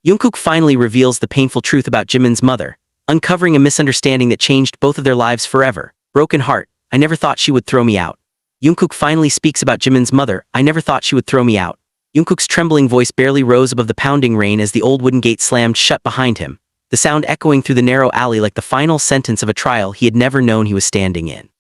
Jungkook finally reveals the painful truth about Jimin's mother, uncovering a misunderstanding that changed both of their lives forever. Broken heart, I never thought she would throw me out. Jungkook finally speaks about Jimin's mother, I never thought she would throw me out. Jungkook's trembling voice barely rose above the pounding rain as the old wooden gate slammed shut behind him, the sound echoing through the narrow alley like the final sentence of a trial he had never known he was standing in.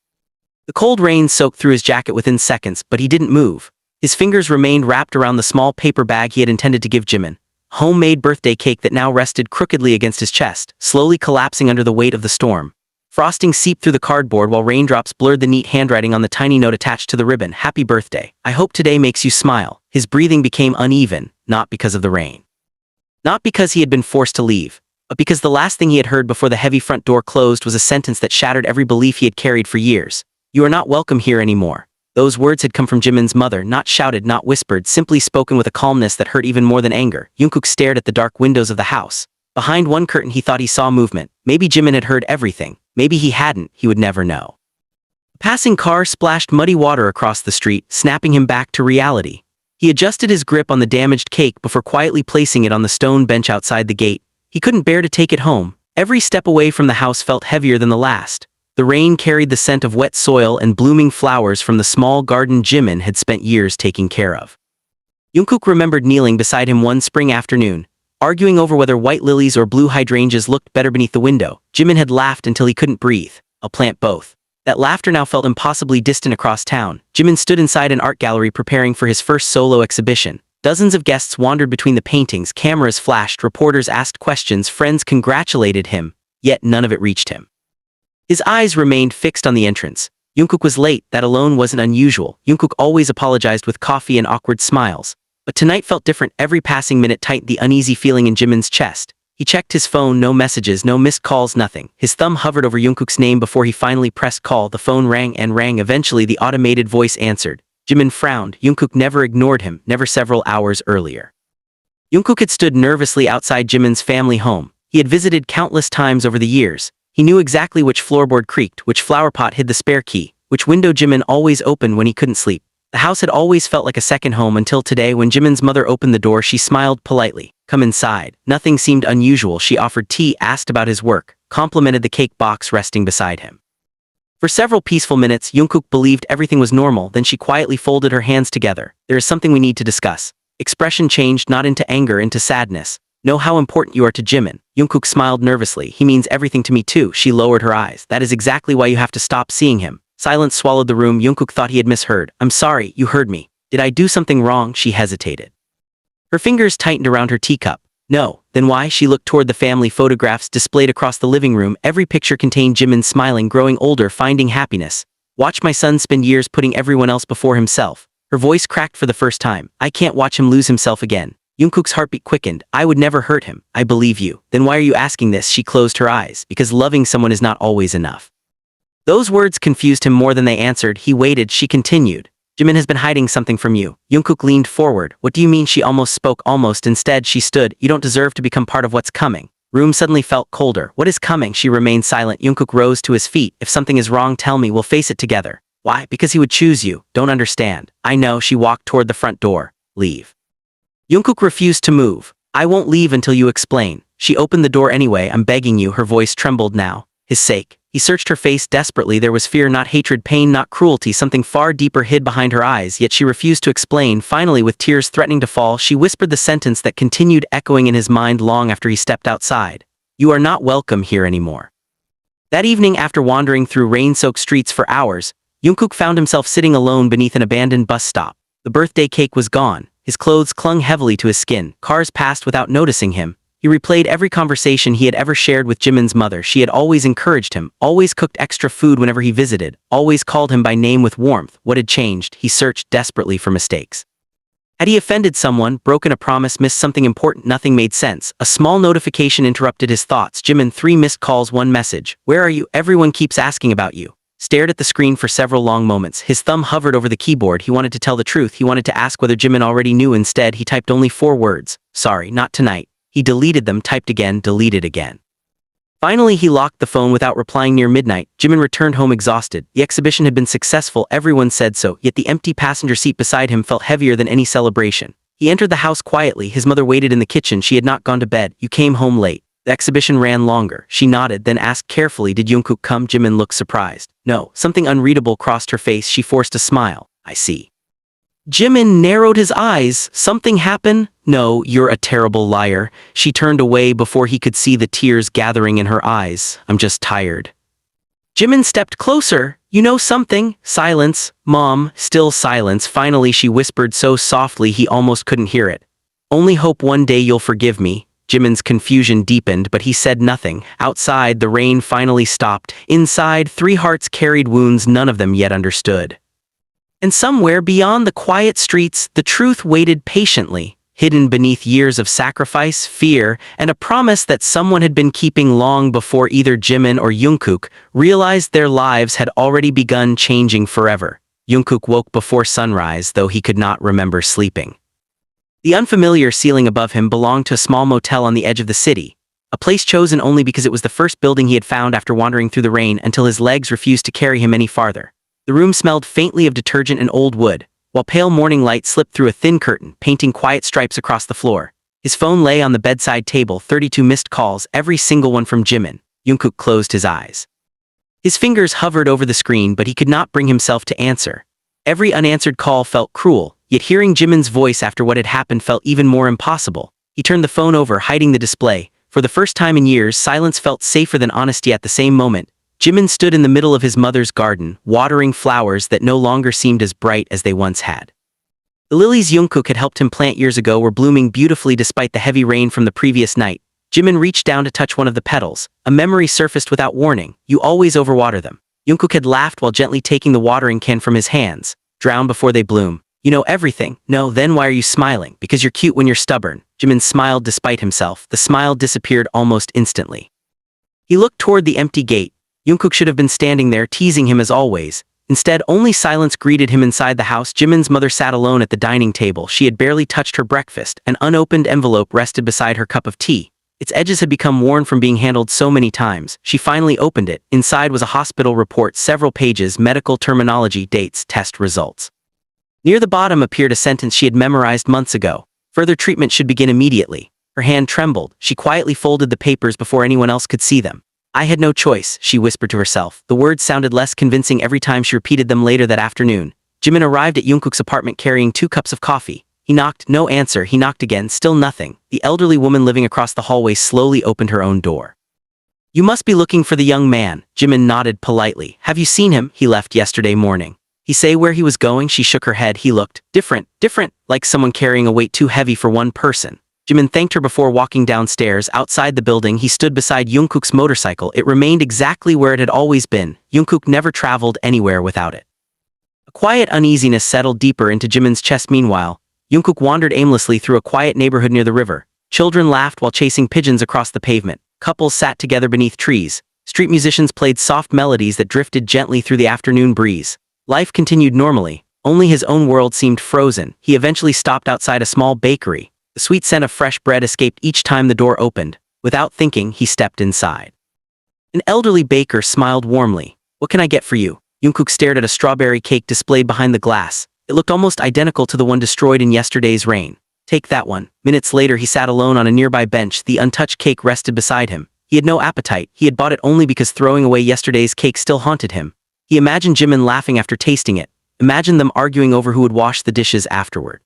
The cold rain soaked through his jacket within seconds, but he didn't move. His fingers remained wrapped around the small paper bag he had intended to give Jimin, homemade birthday cake that now rested crookedly against his chest, slowly collapsing under the weight of the storm. Frosting seeped through the cardboard while raindrops blurred the neat handwriting on the tiny note attached to the ribbon. Happy birthday. I hope today makes you smile. His breathing became uneven, not because of the rain. Not because he had been forced to leave, but because the last thing he had heard before the heavy front door closed was a sentence that shattered every belief he had carried for years. You are not welcome here anymore. Those words had come from Jimin's mother, not shouted, not whispered, simply spoken with a calmness that hurt even more than anger. Jungkook stared at the dark windows of the house. Behind one curtain he thought he saw movement. Maybe Jimin had heard everything. Maybe he hadn't, he would never know. A passing car splashed muddy water across the street, snapping him back to reality. He adjusted his grip on the damaged cake before quietly placing it on the stone bench outside the gate. He couldn't bear to take it home. Every step away from the house felt heavier than the last. The rain carried the scent of wet soil and blooming flowers from the small garden Jimin had spent years taking care of. Jungkook remembered kneeling beside him one spring afternoon, arguing over whether white lilies or blue hydrangeas looked better beneath the window. Jimin had laughed until he couldn't breathe. I'll plant both. That laughter now felt impossibly distant across town. Jimin stood inside an art gallery preparing for his first solo exhibition. Dozens of guests wandered between the paintings, cameras flashed, reporters asked questions, friends congratulated him, yet none of it reached him. His eyes remained fixed on the entrance. Jungkook was late, that alone wasn't unusual. Jungkook always apologized with coffee and awkward smiles. But tonight felt different. Every passing minute tightened the uneasy feeling in Jimin's chest. He checked his phone, no messages, no missed calls, nothing. His thumb hovered over Jungkook's name before he finally pressed call. The phone rang and rang. Eventually the automated voice answered. Jimin frowned. Jungkook never ignored him, never several hours earlier. Jungkook had stood nervously outside Jimin's family home. He had visited countless times over the years. He knew exactly which floorboard creaked, which flowerpot hid the spare key, which window Jimin always opened when he couldn't sleep. The house had always felt like a second home until today when Jimin's mother opened the door. She smiled politely. Come inside. Nothing seemed unusual. She offered tea, asked about his work, complimented the cake box resting beside him. For several peaceful minutes, Jungkook believed everything was normal, then she quietly folded her hands together. There is something we need to discuss. Expression changed, not into anger, into sadness. Know how important you are to Jimin. Jungkook smiled nervously. He means everything to me too. She lowered her eyes. That is exactly why you have to stop seeing him. Silence swallowed the room. Jungkook thought he had misheard. I'm sorry, you heard me. Did I do something wrong? She hesitated. Her fingers tightened around her teacup. No. Then why? She looked toward the family photographs displayed across the living room. Every picture contained Jimin smiling, growing older, finding happiness. Watch my son spend years putting everyone else before himself. Her voice cracked for the first time. I can't watch him lose himself again. Jungkook's heartbeat quickened. I would never hurt him. I believe you. Then why are you asking this? She closed her eyes. Because loving someone is not always enough. Those words confused him more than they answered. He waited. She continued. Jimin has been hiding something from you. Jungkook leaned forward. What do you mean? She almost spoke. Almost. Instead, she stood. You don't deserve to become part of what's coming. Room suddenly felt colder. What is coming? She remained silent. Jungkook rose to his feet. If something is wrong, tell me. We'll face it together. Why? Because he would choose you. Don't understand. I know. She walked toward the front door. Leave. Jungkook refused to move. I won't leave until you explain. She opened the door anyway. I'm begging you. Her voice trembled now. His sake. He searched her face desperately. There was fear, not hatred, pain, not cruelty. Something far deeper hid behind her eyes, yet she refused to explain. Finally, with tears threatening to fall, she whispered the sentence that continued echoing in his mind long after he stepped outside. You are not welcome here anymore. That evening, after wandering through rain-soaked streets for hours, Jungkook found himself sitting alone beneath an abandoned bus stop. The birthday cake was gone. His clothes clung heavily to his skin. Cars passed without noticing him. He replayed every conversation he had ever shared with Jimin's mother. She had always encouraged him, always cooked extra food whenever he visited, always called him by name with warmth. What had changed? He searched desperately for mistakes. Had he offended someone, broken a promise, missed something important? Nothing made sense. A small notification interrupted his thoughts. Jimin, 3 missed calls, 1 message. Where are you? Everyone keeps asking about you. Stared at the screen for several long moments. His thumb hovered over the keyboard. He wanted to tell the truth. He wanted to ask whether Jimin already knew. Instead, he typed only 4 words. Sorry, not tonight. He deleted them, typed again, deleted again. Finally, he locked the phone without replying. Near midnight, Jimin returned home exhausted. The exhibition had been successful, everyone said so, yet the empty passenger seat beside him felt heavier than any celebration. He entered the house quietly. His mother waited in the kitchen. She had not gone to bed. You came home late. The exhibition ran longer. She nodded, then asked carefully, did Jungkook come? Jimin looked surprised. No. Something unreadable crossed her face. She forced a smile. I see. Jimin narrowed his eyes. Something happened? No, you're a terrible liar. She turned away before he could see the tears gathering in her eyes. I'm just tired. Jimin stepped closer. You know something? Silence. Mom, still silence. Finally she whispered so softly he almost couldn't hear it. Only hope one day you'll forgive me. Jimin's confusion deepened, but he said nothing. Outside, the rain finally stopped. Inside, 3 hearts carried wounds none of them yet understood. And somewhere beyond the quiet streets, the truth waited patiently, hidden beneath years of sacrifice, fear, and a promise that someone had been keeping long before either Jimin or Jungkook realized their lives had already begun changing forever. Jungkook woke before sunrise, though he could not remember sleeping. The unfamiliar ceiling above him belonged to a small motel on the edge of the city, a place chosen only because it was the first building he had found after wandering through the rain until his legs refused to carry him any farther. The room smelled faintly of detergent and old wood, while pale morning light slipped through a thin curtain, painting quiet stripes across the floor. His phone lay on the bedside table, 32 missed calls, every single one from Jimin. Jungkook closed his eyes. His fingers hovered over the screen, but he could not bring himself to answer. Every unanswered call felt cruel, yet hearing Jimin's voice after what had happened felt even more impossible. He turned the phone over, hiding the display. For the first time in years, silence felt safer than honesty. At the same moment, Jimin stood in the middle of his mother's garden, watering flowers that no longer seemed as bright as they once had. The lilies Jungkook had helped him plant years ago were blooming beautifully despite the heavy rain from the previous night. Jimin reached down to touch one of the petals. A memory surfaced without warning. You always overwater them. Jungkook had laughed while gently taking the watering can from his hands. Drown before they bloom. You know everything. No, then why are you smiling? Because you're cute when you're stubborn. Jimin smiled despite himself. The smile disappeared almost instantly. He looked toward the empty gate. Jungkook should have been standing there, teasing him as always. Instead, only silence greeted him inside the house. Jimin's mother sat alone at the dining table. She had barely touched her breakfast. An unopened envelope rested beside her cup of tea. Its edges had become worn from being handled so many times. She finally opened it. Inside was a hospital report, several pages, medical terminology, dates, test results. Near the bottom appeared a sentence she had memorized months ago. Further treatment should begin immediately. Her hand trembled. She quietly folded the papers before anyone else could see them. I had no choice, she whispered to herself. The words sounded less convincing every time she repeated them. Later that afternoon, Jimin arrived at Jungkook's apartment carrying 2 cups of coffee. He knocked, no answer. He knocked again, still nothing. The elderly woman living across the hallway slowly opened her own door. You must be looking for the young man. Jimin nodded politely. Have you seen him? He left yesterday morning. He say where he was going? She shook her head. He looked different, like someone carrying a weight too heavy for one person. Jimin thanked her before walking downstairs. Outside the building, he stood beside Jungkook's motorcycle. It remained exactly where it had always been. Jungkook never traveled anywhere without it. A quiet uneasiness settled deeper into Jimin's chest. Meanwhile, Jungkook wandered aimlessly through a quiet neighborhood near the river. Children laughed while chasing pigeons across the pavement. Couples sat together beneath trees. Street musicians played soft melodies that drifted gently through the afternoon breeze. Life continued normally. Only his own world seemed frozen. He eventually stopped outside a small bakery. The sweet scent of fresh bread escaped each time the door opened. Without thinking, he stepped inside. An elderly baker smiled warmly. What can I get for you? Jungkook stared at a strawberry cake displayed behind the glass. It looked almost identical to the one destroyed in yesterday's rain. Take that one. Minutes later, he sat alone on a nearby bench. The untouched cake rested beside him. He had no appetite. He had bought it only because throwing away yesterday's cake still haunted him. He imagined Jimin laughing after tasting it. Imagined them arguing over who would wash the dishes afterward.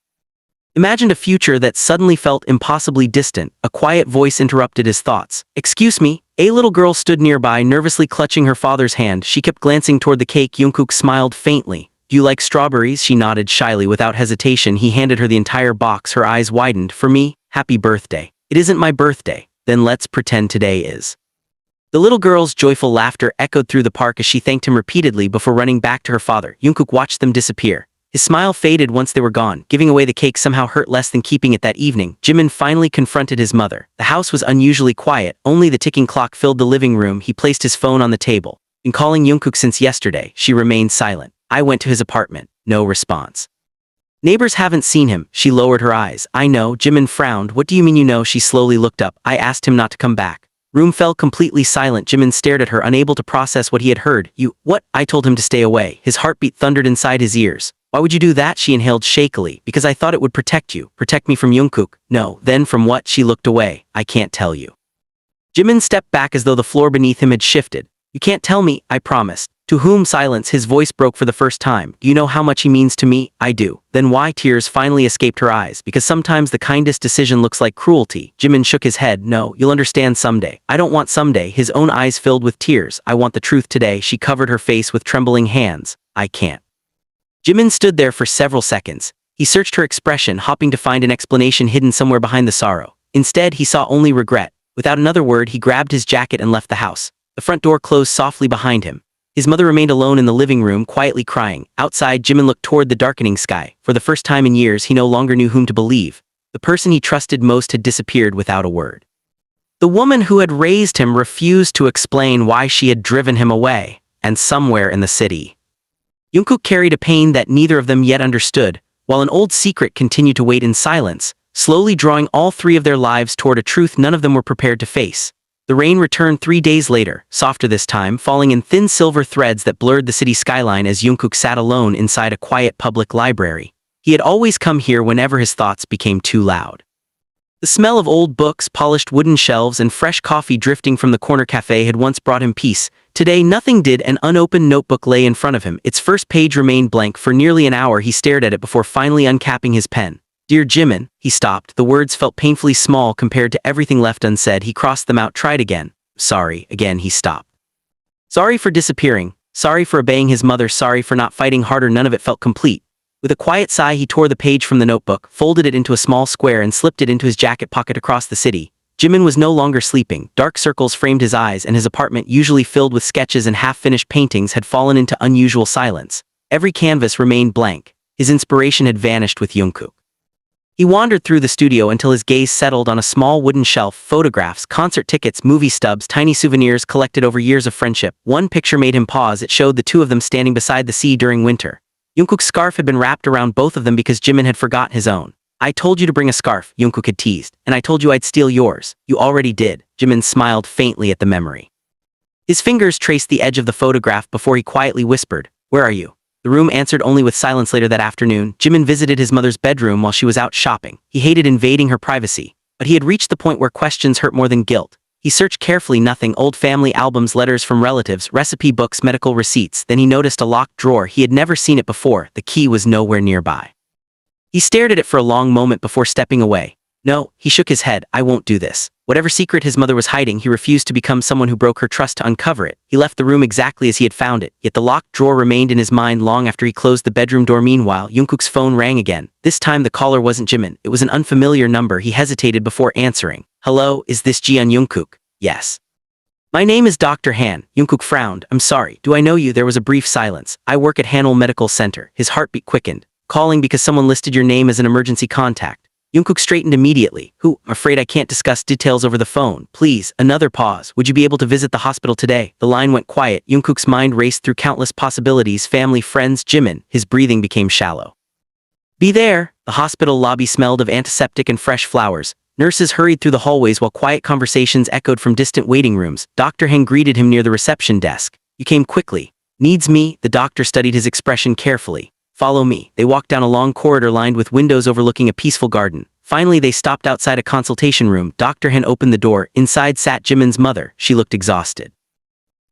Imagined a future that suddenly felt impossibly distant. A quiet voice interrupted his thoughts. Excuse me? A little girl stood nearby, nervously clutching her father's hand. She kept glancing toward the cake. Jungkook smiled faintly. Do you like strawberries? She nodded shyly. Without hesitation, he handed her the entire box. Her eyes widened. For me? Happy birthday. It isn't my birthday. Then let's pretend today is. The little girl's joyful laughter echoed through the park as she thanked him repeatedly before running back to her father. Jungkook watched them disappear. His smile faded once they were gone. Giving away the cake somehow hurt less than keeping it. That evening, Jimin finally confronted his mother. The house was unusually quiet. Only the ticking clock filled the living room. He placed his phone on the table. Been calling Jungkook since yesterday. She remained silent. I went to his apartment. No response. Neighbors haven't seen him. She lowered her eyes. I know. Jimin frowned. What do you mean you know? She slowly looked up. I asked him not to come back. Room fell completely silent. Jimin stared at her, unable to process what he had heard. You, what? I told him to stay away. His heartbeat thundered inside his ears. Why would you do that? She inhaled shakily. Because I thought it would protect you. Protect me from Jungkook. No, then from what? She looked away. I can't tell you. Jimin stepped back as though the floor beneath him had shifted. You can't tell me, I promised. To whom? Silence. His voice broke for the first time. Do you know how much he means to me? I do. Then why? Tears finally escaped her eyes. Because sometimes the kindest decision looks like cruelty. Jimin shook his head. No, you'll understand someday. I don't want someday. His own eyes filled with tears. I want the truth today. She covered her face with trembling hands. I can't. Jimin stood there for several seconds. He searched her expression, hoping to find an explanation hidden somewhere behind the sorrow. Instead, he saw only regret. Without another word, he grabbed his jacket and left the house. The front door closed softly behind him. His mother remained alone in the living room, quietly crying. Outside, Jimin looked toward the darkening sky. For the first time in years, he no longer knew whom to believe. The person he trusted most had disappeared without a word. The woman who had raised him refused to explain why she had driven him away. And somewhere in the city, Jungkook carried a pain that neither of them yet understood, while an old secret continued to wait in silence, slowly drawing all three of their lives toward a truth none of them were prepared to face. The rain returned 3 days later, softer this time, falling in thin silver threads that blurred the city skyline as Jungkook sat alone inside a quiet public library. He had always come here whenever his thoughts became too loud. The smell of old books, polished wooden shelves, and fresh coffee drifting from the corner cafe had once brought him peace. Today nothing did. An unopened notebook lay in front of him. Its first page remained blank. For nearly an hour he stared at it before finally uncapping his pen. Dear Jimin, he stopped. The words felt painfully small compared to everything left unsaid. He crossed them out, tried again. Sorry. Again he stopped. Sorry for disappearing. Sorry for obeying his mother. Sorry for not fighting harder. None of it felt complete. With a quiet sigh he tore the page from the notebook, folded it into a small square and slipped it into his jacket pocket. Across the city, Jimin was no longer sleeping. Dark circles framed his eyes, and his apartment, usually filled with sketches and half-finished paintings, had fallen into unusual silence. Every canvas remained blank. His inspiration had vanished with Jungkook. He wandered through the studio until his gaze settled on a small wooden shelf. Photographs, concert tickets, movie stubs, tiny souvenirs collected over years of friendship. One picture made him pause. It showed the two of them standing beside the sea during winter. Jungkook's scarf had been wrapped around both of them because Jimin had forgotten his own. I told you to bring a scarf, Jungkook had teased, and I told you I'd steal yours. You already did. Jimin smiled faintly at the memory. His fingers traced the edge of the photograph before he quietly whispered, Where are you? The room answered only with silence. Later that afternoon, Jimin visited his mother's bedroom while she was out shopping. He hated invading her privacy, but he had reached the point where questions hurt more than guilt. He searched carefully. Nothing. Old family albums, letters from relatives, recipe books, medical receipts. Then he noticed a locked drawer. He had never seen it before. The key was nowhere nearby. He stared at it for a long moment before stepping away. No, he shook his head. I won't do this. Whatever secret his mother was hiding, he refused to become someone who broke her trust to uncover it. He left the room exactly as he had found it, yet the locked drawer remained in his mind long after he closed the bedroom door. Meanwhile, Jungkook's phone rang again. This time the caller wasn't Jimin. It was an unfamiliar number. He hesitated before answering. Hello, is this Jian? Jungkook? Yes. My name is Dr. Han. Jungkook frowned. I'm sorry. Do I know you? There was a brief silence. I work at Hanul Medical Center. His heartbeat quickened. Calling because someone listed your name as an emergency contact. Jungkook straightened immediately. Who? I'm afraid I can't discuss details over the phone. Please. Another pause. Would you be able to visit the hospital today? The line went quiet. Jungkook's mind raced through countless possibilities. Family, friends, Jimin. His breathing became shallow. Be there. The hospital lobby smelled of antiseptic and fresh flowers. Nurses hurried through the hallways while quiet conversations echoed from distant waiting rooms. Dr. Han greeted him near the reception desk. You came quickly. Needs me? The doctor studied his expression carefully. Follow me. They walked down a long corridor lined with windows overlooking a peaceful garden. Finally, they stopped outside a consultation room. Dr. Han opened the door. Inside sat Jimin's mother. She looked exhausted.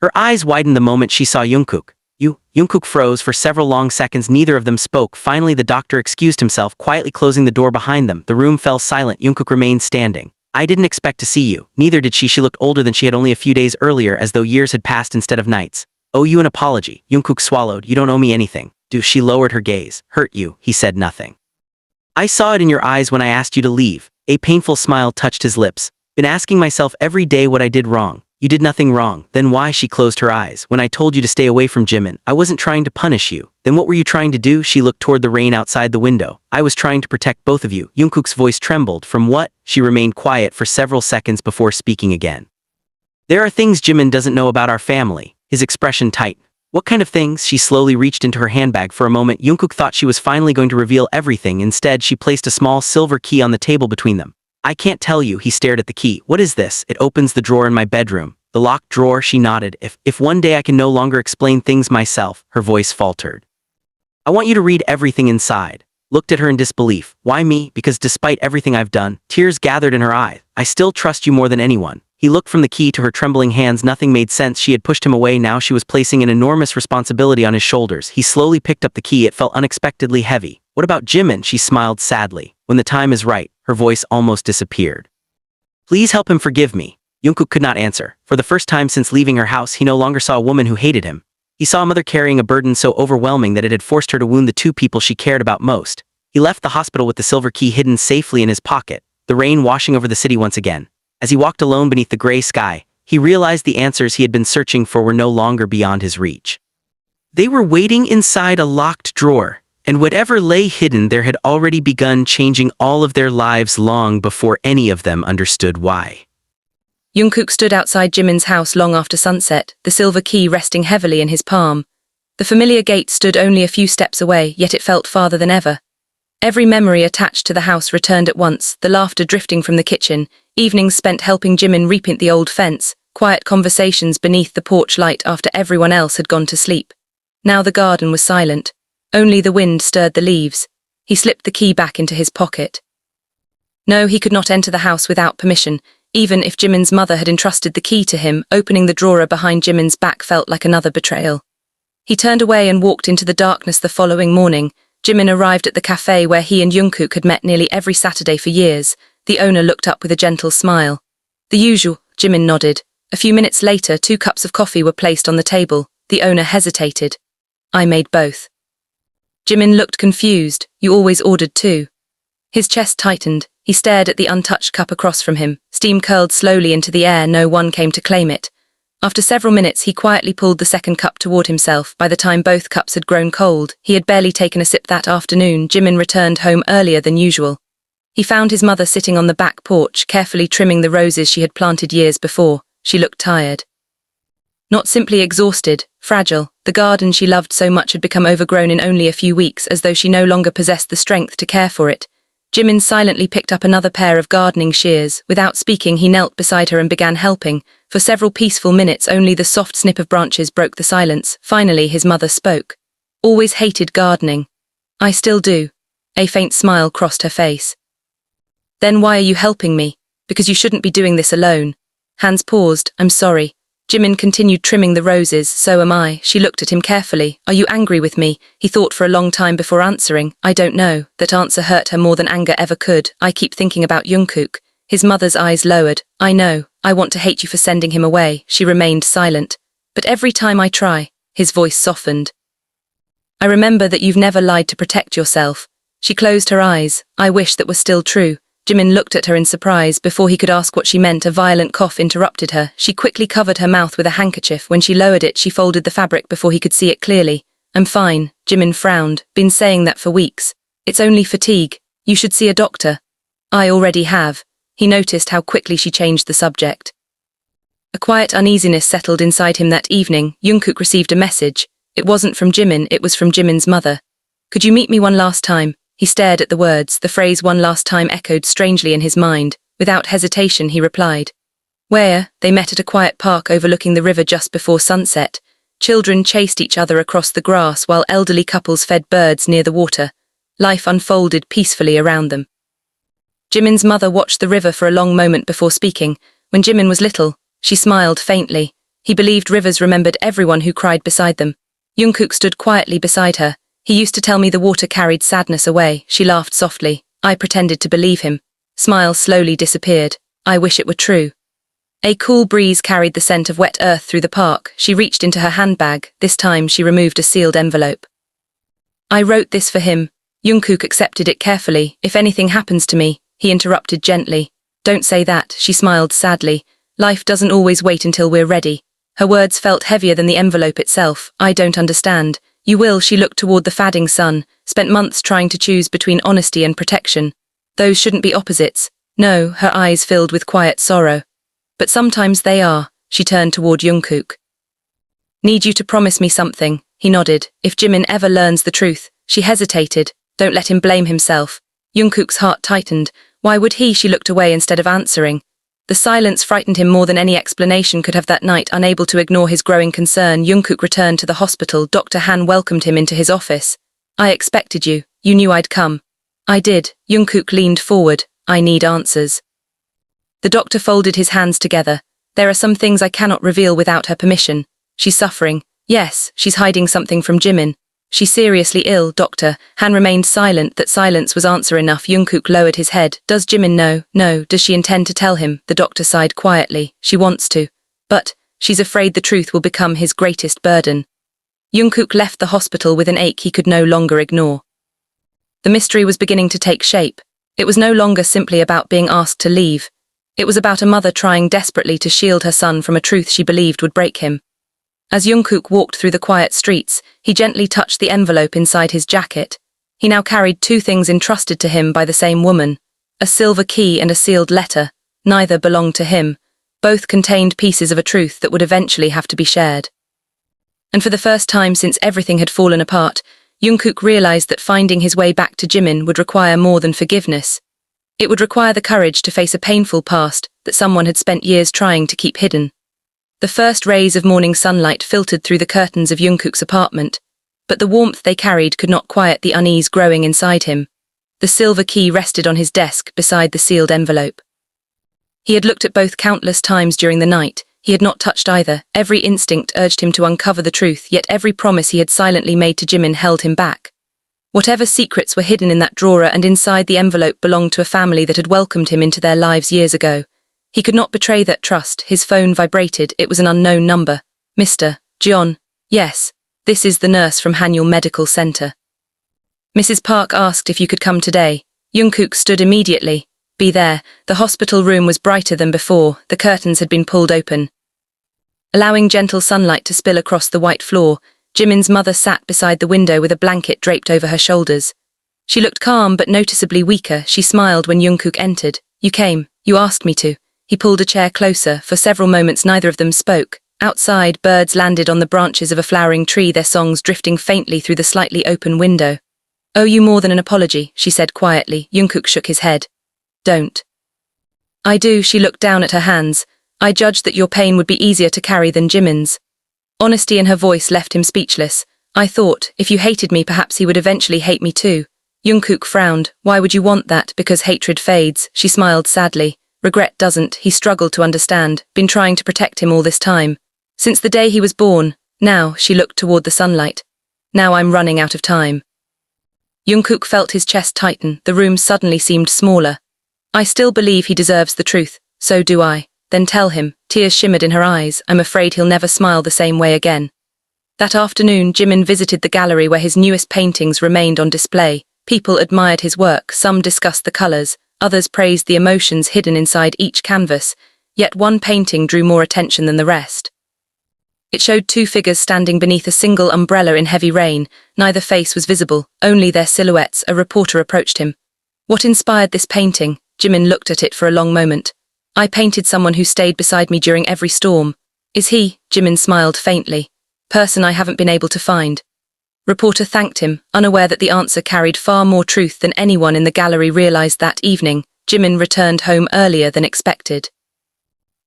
Her eyes widened the moment she saw Jungkook. You? Jungkook froze for several long seconds. Neither of them spoke. Finally, the doctor excused himself, quietly closing the door behind them. The room fell silent. Jungkook remained standing. I didn't expect to see you. Neither did she. She looked older than she had only a few days earlier, as though years had passed instead of nights. Owe you an apology. Jungkook swallowed. You don't owe me anything. Do? She lowered her gaze. Hurt you? He said nothing. I saw it in your eyes when I asked you to leave. A painful smile touched his lips. Been asking myself every day what I did wrong. You did nothing wrong. Then why? She closed her eyes. When I told you to stay away from Jimin, I wasn't trying to punish you. Then what were you trying to do? She looked toward the rain outside the window. I was trying to protect both of you. Jungkook's voice trembled. From what? She remained quiet for several seconds before speaking again. There are things Jimin doesn't know about our family. His expression tightened. What kind of things? She slowly reached into her handbag. For a moment, Jungkook thought she was finally going to reveal everything. Instead, she placed a small silver key on the table between them. I can't tell you. He stared at the key. What is this? It opens the drawer in my bedroom. The locked drawer. She nodded. If one day I can no longer explain things myself, her voice faltered. I want you to read everything inside. Looked at her in disbelief. Why me? Because despite everything I've done, tears gathered in her eyes. I still trust you more than anyone. He looked from the key to her trembling hands. Nothing made sense. She had pushed him away. Now she was placing an enormous responsibility on his shoulders. He slowly picked up the key. It felt unexpectedly heavy. What about Jimin? She smiled sadly. When the time is right, her voice almost disappeared. Please help him forgive me. Jungkook could not answer. For the first time since leaving her house, he no longer saw a woman who hated him. He saw a mother carrying a burden so overwhelming that it had forced her to wound the two people she cared about most. He left the hospital with the silver key hidden safely in his pocket, the rain washing over the city once again. As he walked alone beneath the gray sky, he realized the answers he had been searching for were no longer beyond his reach. They were waiting inside a locked drawer, and whatever lay hidden there had already begun changing all of their lives long before any of them understood why. Jungkook stood outside Jimin's house long after sunset, the silver key resting heavily in his palm. The familiar gate stood only a few steps away, yet it felt farther than ever. Every memory attached to the house returned at once, the laughter drifting from the kitchen, evenings spent helping Jimin repaint the old fence, quiet conversations beneath the porch light after everyone else had gone to sleep. Now the garden was silent. Only the wind stirred the leaves. He slipped the key back into his pocket. No, he could not enter the house without permission. Even if Jimin's mother had entrusted the key to him, opening the drawer behind Jimin's back felt like another betrayal. He turned away and walked into the darkness. The following morning, Jimin arrived at the cafe where he and Jungkook had met nearly every Saturday for years. The owner looked up with a gentle smile. The usual, Jimin nodded. A few minutes later, 2 cups of coffee were placed on the table. The owner hesitated. I made both. Jimin looked confused. You always ordered 2. His chest tightened. He stared at the untouched cup across from him. Steam curled slowly into the air. No one came to claim it. After several minutes, he quietly pulled the second cup toward himself. By the time both cups had grown cold, he had barely taken a sip that afternoon. Jimin returned home earlier than usual. He found his mother sitting on the back porch, carefully trimming the roses she had planted years before. She looked tired. Not simply exhausted, fragile. The garden she loved so much had become overgrown in only a few weeks, as though she no longer possessed the strength to care for it. Jimin silently picked up another pair of gardening shears. Without speaking, he knelt beside her and began helping. For several peaceful minutes, only the soft snip of branches broke the silence. Finally, his mother spoke. Always hated gardening. I still do. A faint smile crossed her face. Then why are you helping me? Because you shouldn't be doing this alone. Hans paused. I'm sorry. Jimin continued trimming the roses. So am I. She looked at him carefully. Are you angry with me? He thought for a long time before answering. I don't know. That answer hurt her more than anger ever could. I keep thinking about Jungkook. His mother's eyes lowered. I know. I want to hate you for sending him away. She remained silent. But every time I try, his voice softened. I remember that you've never lied to protect yourself. She closed her eyes. I wish that were still true. Jimin looked at her in surprise. Before he could ask what she meant, a violent cough interrupted her. She quickly covered her mouth with a handkerchief. When she lowered it, she folded the fabric before he could see it clearly. I'm fine. Jimin frowned. Been saying that for weeks. It's only fatigue. You should see a doctor. I already have. He noticed how quickly she changed the subject. A quiet uneasiness settled inside him that evening. Jungkook received a message. It wasn't from Jimin, it was from Jimin's mother. Could you meet me one last time? He stared at the words. The phrase one last time echoed strangely in his mind. Without hesitation, he replied. Where? They met at a quiet park overlooking the river just before sunset. Children chased each other across the grass while elderly couples fed birds near the water. Life unfolded peacefully around them. Jimin's mother watched the river for a long moment before speaking. When Jimin was little, she smiled faintly. He believed rivers remembered everyone who cried beside them. Jungkook stood quietly beside her. He used to tell me the water carried sadness away. She laughed softly. I pretended to believe him. Smiles slowly disappeared. I wish it were true. A cool breeze carried the scent of wet earth through the park. She reached into her handbag. This time she removed a sealed envelope. I wrote this for him. Jungkook accepted it carefully. If anything happens to me, he interrupted gently. Don't say that, she smiled sadly. Life doesn't always wait until we're ready. Her words felt heavier than the envelope itself. I don't understand. You will. She looked toward the fading sun, spent months trying to choose between honesty and protection. Those shouldn't be opposites. No, her eyes filled with quiet sorrow. But sometimes they are. She turned toward Jungkook. Need you to promise me something, he nodded. If Jimin ever learns the truth. She hesitated. Don't let him blame himself. Jungkook's heart tightened. Why would he? She looked away instead of answering. The silence frightened him more than any explanation could have that night. Unable to ignore his growing concern, Jungkook returned to the hospital. Dr. Han welcomed him into his office. I expected you. You knew I'd come. I did. Jungkook leaned forward. I need answers. The doctor folded his hands together. There are some things I cannot reveal without her permission. She's suffering. Yes, she's hiding something from Jimin. She's seriously ill, doctor. Han remained silent. That silence was answer enough. Jungkook lowered his head. Does Jimin know? No. Does she intend to tell him? The doctor sighed quietly. She wants to. But she's afraid the truth will become his greatest burden. Jungkook left the hospital with an ache he could no longer ignore. The mystery was beginning to take shape. It was no longer simply about being asked to leave. It was about a mother trying desperately to shield her son from a truth she believed would break him. As Jungkook walked through the quiet streets, he gently touched the envelope inside his jacket. He now carried two things entrusted to him by the same woman: a silver key and a sealed letter. Neither belonged to him. Both contained pieces of a truth that would eventually have to be shared. And for the first time since everything had fallen apart, Jungkook realized that finding his way back to Jimin would require more than forgiveness. It would require the courage to face a painful past that someone had spent years trying to keep hidden. The first rays of morning sunlight filtered through the curtains of Jungkook's apartment, but the warmth they carried could not quiet the unease growing inside him. The silver key rested on his desk beside the sealed envelope. He had looked at both countless times during the night. He had not touched either. Every instinct urged him to uncover the truth, yet every promise he had silently made to Jimin held him back. Whatever secrets were hidden in that drawer and inside the envelope belonged to a family that had welcomed him into their lives years ago. He could not betray that trust. His phone vibrated. It was an unknown number. Mr. John. Yes, this is the nurse from Hanyul Medical Center. Mrs. Park asked if you could come today. Jungkook stood immediately. Be there. The hospital room was brighter than before. The curtains had been pulled open, allowing gentle sunlight to spill across the white floor. Jimin's mother sat beside the window with a blanket draped over her shoulders. She looked calm but noticeably weaker. She smiled when Jungkook entered. You came. You asked me to. He pulled a chair closer. For several moments neither of them spoke. Outside, birds landed on the branches of a flowering tree, their songs drifting faintly through the slightly open window. Owe you more than an apology, she said quietly. Jungkook shook his head. Don't. I do. She looked down at her hands. I judged that your pain would be easier to carry than Jimin's. Honesty in her voice left him speechless. I thought, if you hated me perhaps he would eventually hate me too. Jungkook frowned. Why would you want that? Because hatred fades. She smiled sadly. Regret doesn't. He struggled to understand. Been trying to protect him all this time. Since the day he was born. Now, she looked toward the sunlight. Now I'm running out of time. Jungkook felt his chest tighten. The room suddenly seemed smaller. I still believe he deserves the truth. So do I. Then tell him. Tears shimmered in her eyes. I'm afraid he'll never smile the same way again. That afternoon, Jimin visited the gallery where his newest paintings remained on display. People admired his work. Some discussed the colors. Others praised the emotions hidden inside each canvas. Yet one painting drew more attention than the rest. It showed two figures standing beneath a single umbrella in heavy rain. Neither face was visible, only their silhouettes. A reporter approached him. What inspired this painting? Jimin looked at it for a long moment. I painted someone who stayed beside me during every storm. Is he? Jimin smiled faintly. Person I haven't been able to find. Reporter thanked him, unaware that the answer carried far more truth than anyone in the gallery realized that evening. Jimin returned home earlier than expected.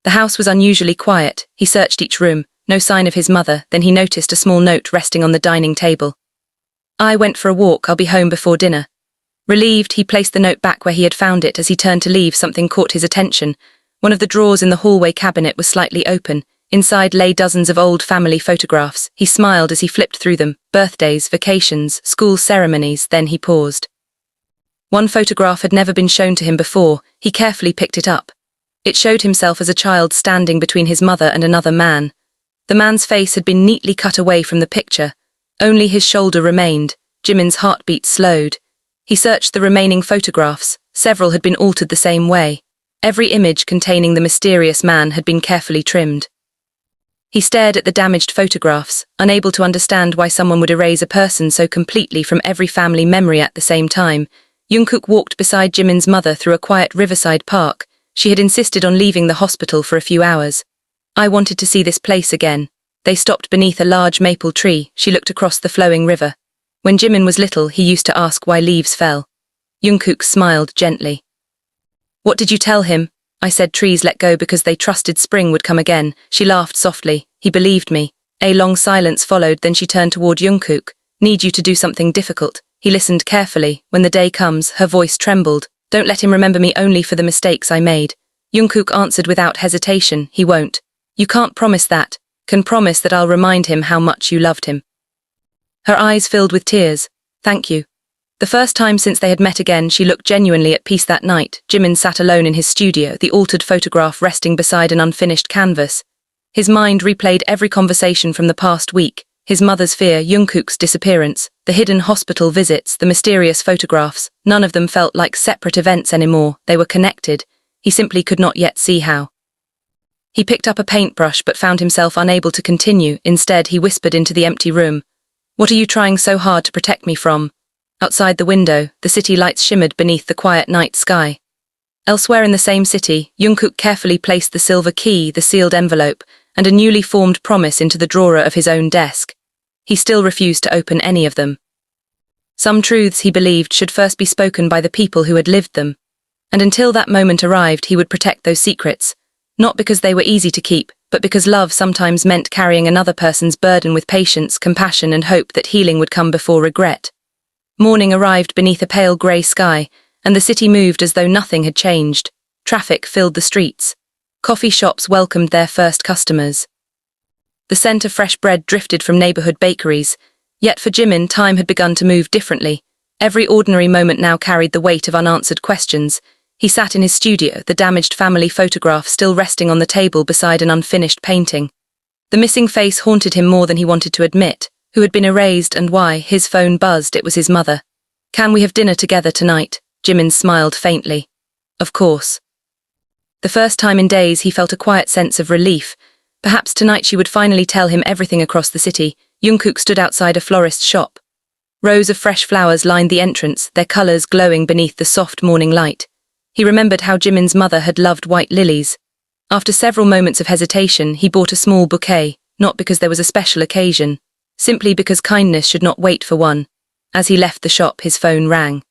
The house was unusually quiet. He searched each room. No sign of his mother. Then he noticed a small note resting on the dining table. I went for a walk. I'll be home before dinner. Relieved, he placed the note back where he had found it. As he turned to leave, something caught his attention. One of the drawers in the hallway cabinet was slightly open. Inside lay dozens of old family photographs. He smiled as he flipped through them. Birthdays, vacations, school ceremonies. Then he paused. One photograph had never been shown to him before. He carefully picked it up. It showed himself as a child standing between his mother and another man. The man's face had been neatly cut away from the picture. Only his shoulder remained. Jimin's heartbeat slowed. He searched the remaining photographs. Several had been altered the same way. Every image containing the mysterious man had been carefully trimmed. He stared at the damaged photographs, unable to understand why someone would erase a person so completely from every family memory at the same time. Jungkook walked beside Jimin's mother through a quiet riverside park. She had insisted on leaving the hospital for a few hours. I wanted to see this place again. They stopped beneath a large maple tree. She looked across the flowing river. When Jimin was little, he used to ask why leaves fell. Jungkook smiled gently. What did you tell him? I said trees let go because they trusted spring would come again. She laughed softly. He believed me. A long silence followed, then she turned toward Jungkook. Need you to do something difficult. He listened carefully. When the day comes, her voice trembled. Don't let him remember me only for the mistakes I made. Jungkook answered without hesitation. He won't. You can't promise that. Can promise that I'll remind him how much you loved him. Her eyes filled with tears. Thank you. The first time since they had met again, she looked genuinely at peace that night. Jimin sat alone in his studio, the altered photograph resting beside an unfinished canvas. His mind replayed every conversation from the past week. His mother's fear, Jungkook's disappearance, the hidden hospital visits, the mysterious photographs. None of them felt like separate events anymore. They were connected. He simply could not yet see how. He picked up a paintbrush but found himself unable to continue. Instead, he whispered into the empty room. What are you trying so hard to protect me from? Outside the window, the city lights shimmered beneath the quiet night sky. Elsewhere in the same city, Jungkook carefully placed the silver key, the sealed envelope, and a newly formed promise into the drawer of his own desk. He still refused to open any of them. Some truths, he believed, should first be spoken by the people who had lived them. And until that moment arrived, he would protect those secrets, not because they were easy to keep, but because love sometimes meant carrying another person's burden with patience, compassion, and hope that healing would come before regret. Morning arrived beneath a pale grey sky, and the city moved as though nothing had changed. Traffic filled the streets. Coffee shops welcomed their first customers. The scent of fresh bread drifted from neighborhood bakeries. Yet for Jimin, time had begun to move differently. Every ordinary moment now carried the weight of unanswered questions. He sat in his studio, the damaged family photograph still resting on the table beside an unfinished painting. The missing face haunted him more than he wanted to admit. Who had been erased and why? His phone buzzed. It was his mother. Can we have dinner together tonight? Jimin smiled faintly. Of course. The first time in days he felt a quiet sense of relief. Perhaps tonight she would finally tell him everything across the city. Jungkook stood outside a florist's shop. Rows of fresh flowers lined the entrance, their colors glowing beneath the soft morning light. He remembered how Jimin's mother had loved white lilies. After several moments of hesitation, he bought a small bouquet, not because there was a special occasion, simply because kindness should not wait for one. As he left the shop, his phone rang.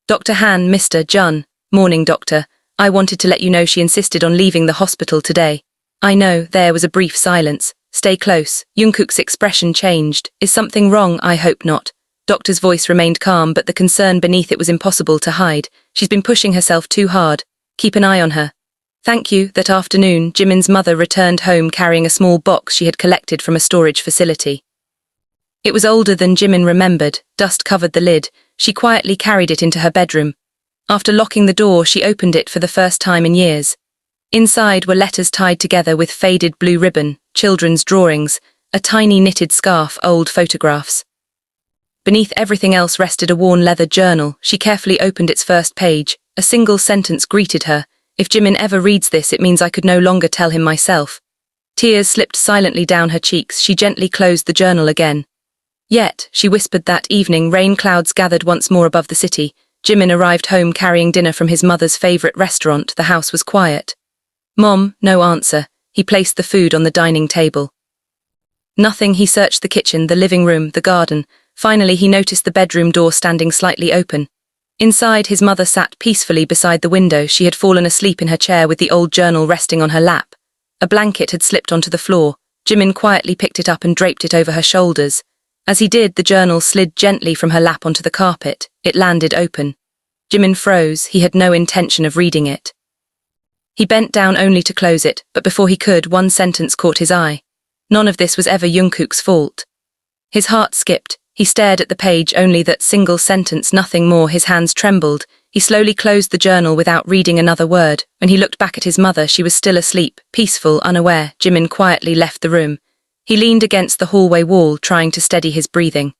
Dr. Han, Mr. Jun. Morning, doctor. I wanted to let you know she insisted on leaving the hospital today. I know. There was a brief silence. Stay close. Jungkook's expression changed. Is something wrong? I hope not. Doctor's voice remained calm, but the concern beneath it was impossible to hide. She's been pushing herself too hard. Keep an eye on her. Thank you. That afternoon, Jimin's mother returned home carrying a small box she had collected from a storage facility. It was older than Jimin remembered. Dust covered the lid. She quietly carried it into her bedroom. After locking the door, she opened it for the first time in years. Inside were letters tied together with faded blue ribbon, children's drawings, a tiny knitted scarf, old photographs. Beneath everything else rested a worn leather journal. She carefully opened its first page. A single sentence greeted her. If Jimin ever reads this, it means I could no longer tell him myself. Tears slipped silently down her cheeks. She gently closed the journal again. Yet, she whispered that evening, rain clouds gathered once more above the city. Jimin arrived home carrying dinner from his mother's favorite restaurant. The house was quiet. Mom, no answer. He placed the food on the dining table. Nothing. He searched the kitchen, the living room, the garden. Finally, he noticed the bedroom door standing slightly open. Inside, his mother sat peacefully beside the window. She had fallen asleep in her chair with the old journal resting on her lap. A blanket had slipped onto the floor. Jimin quietly picked it up and draped it over her shoulders. As he did, the journal slid gently from her lap onto the carpet. It landed open. Jimin froze. He had no intention of reading it. He bent down only to close it, but before he could, one sentence caught his eye. None of this was ever Jungkook's fault. His heart skipped. He stared at the page, only that single sentence, nothing more. His hands trembled. He slowly closed the journal without reading another word. When he looked back at his mother, she was still asleep, peaceful, unaware. Jimin quietly left the room. He leaned against the hallway wall, trying to steady his breathing.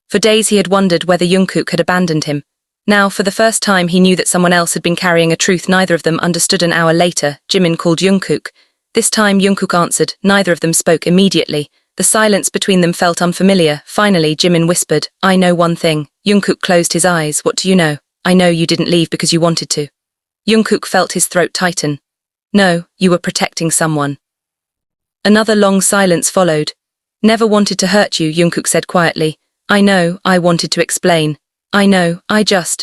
For days he had wondered whether Jungkook had abandoned him. Now, for the first time, he knew that someone else had been carrying a truth neither of them understood. An hour later, Jimin called Jungkook. This time, Jungkook answered. Neither of them spoke immediately. The silence between them felt unfamiliar. Finally, Jimin whispered, I know one thing. Jungkook closed his eyes. What do you know? I know you didn't leave because you wanted to. Jungkook felt his throat tighten. No, you were protecting someone. Another long silence followed. Never wanted to hurt you, Jungkook said quietly. I know, I wanted to explain. I know,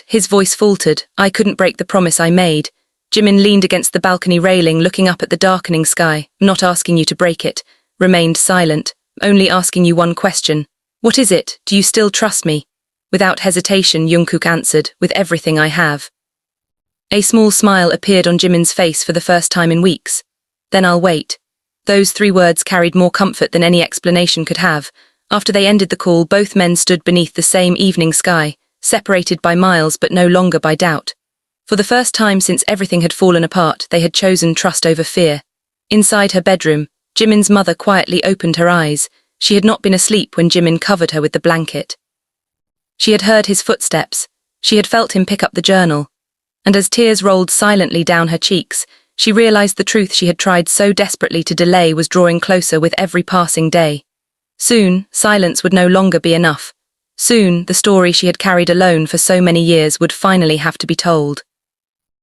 his voice faltered. I couldn't break the promise I made. Jimin leaned against the balcony railing, looking up at the darkening sky. Not asking you to break it. Remained silent. Only asking you one question. What is it? Do you still trust me? Without hesitation, Jungkook answered, with everything I have. A small smile appeared on Jimin's face for the first time in weeks. Then I'll wait. Those 3 words carried more comfort than any explanation could have. After they ended the call, both men stood beneath the same evening sky, separated by miles but no longer by doubt. For the first time since everything had fallen apart, they had chosen trust over fear. Inside her bedroom, Jimin's mother quietly opened her eyes. She had not been asleep when Jimin covered her with the blanket. She had heard his footsteps. She had felt him pick up the journal. And as tears rolled silently down her cheeks, she realized the truth she had tried so desperately to delay was drawing closer with every passing day. Soon, silence would no longer be enough. Soon, the story she had carried alone for so many years would finally have to be told.